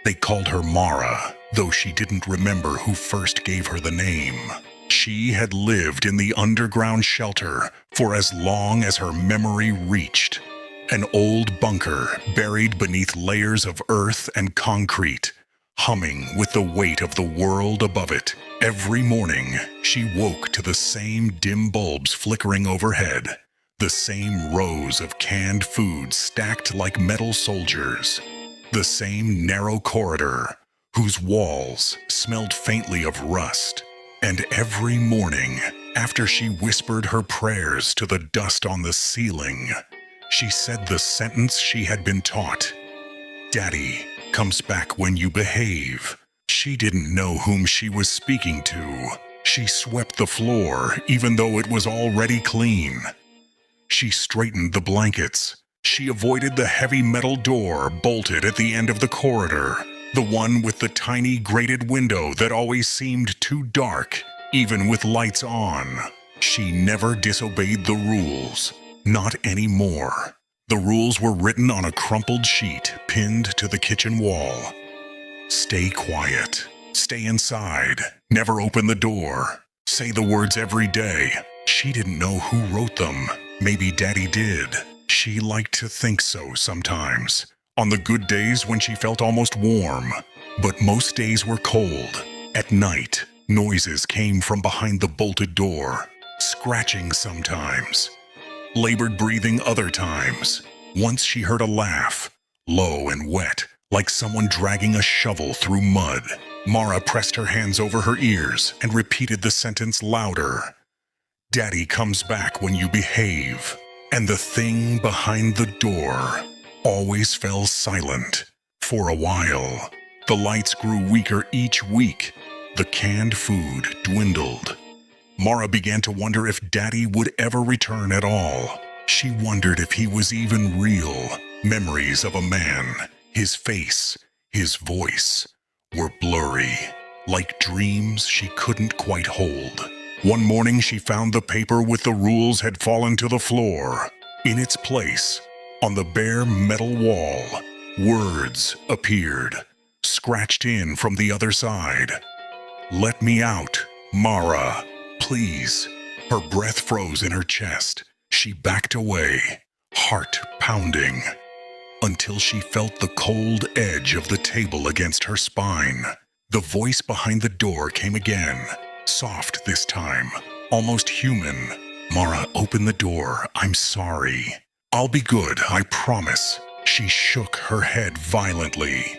They called her Mara, though she didn't remember who first gave her the name. She had lived in the underground shelter for as long as her memory reached. An old bunker buried beneath layers of earth and concrete, humming with the weight of the world above it. Every morning, she woke to the same dim bulbs flickering overhead, the same rows of canned food stacked like metal soldiers, the same narrow corridor whose walls smelled faintly of rust. And every morning, after she whispered her prayers to the dust on the ceiling, she said the sentence she had been taught: "Daddy comes back when you behave." She didn't know whom she was speaking to. She swept the floor, even though it was already clean. She straightened the blankets. She avoided the heavy metal door bolted at the end of the corridor, the one with the tiny grated window that always seemed too dark, even with lights on. She never disobeyed the rules. Not anymore. The rules were written on a crumpled sheet pinned to the kitchen wall. Stay quiet. Stay inside. Never open the door. Say the words every day. She didn't know who wrote them. Maybe Daddy did. She liked to think so sometimes, on the good days when she felt almost warm. But most days were cold. At night, noises came from behind the bolted door, scratching sometimes, labored breathing other times. Once she heard a laugh, low and wet, like someone dragging a shovel through mud. Mara pressed her hands over her ears and repeated the sentence louder. "Daddy comes back when you behave." And the thing behind the door always fell silent for a while. The lights grew weaker each week. The canned food dwindled. Mara began to wonder if Daddy would ever return at all. She wondered if he was even real. Memories of a man, his face, his voice, were blurry, like dreams she couldn't quite hold. One morning she found the paper with the rules had fallen to the floor. In its place, on the bare metal wall, words appeared, scratched in from the other side. "Let me out, Mara, please." Her breath froze in her chest. She backed away, heart pounding, until she felt the cold edge of the table against her spine. The voice behind the door came again, soft this time, almost human. "Mara, open the door. I'm sorry. I'll be good, I promise." She shook her head violently.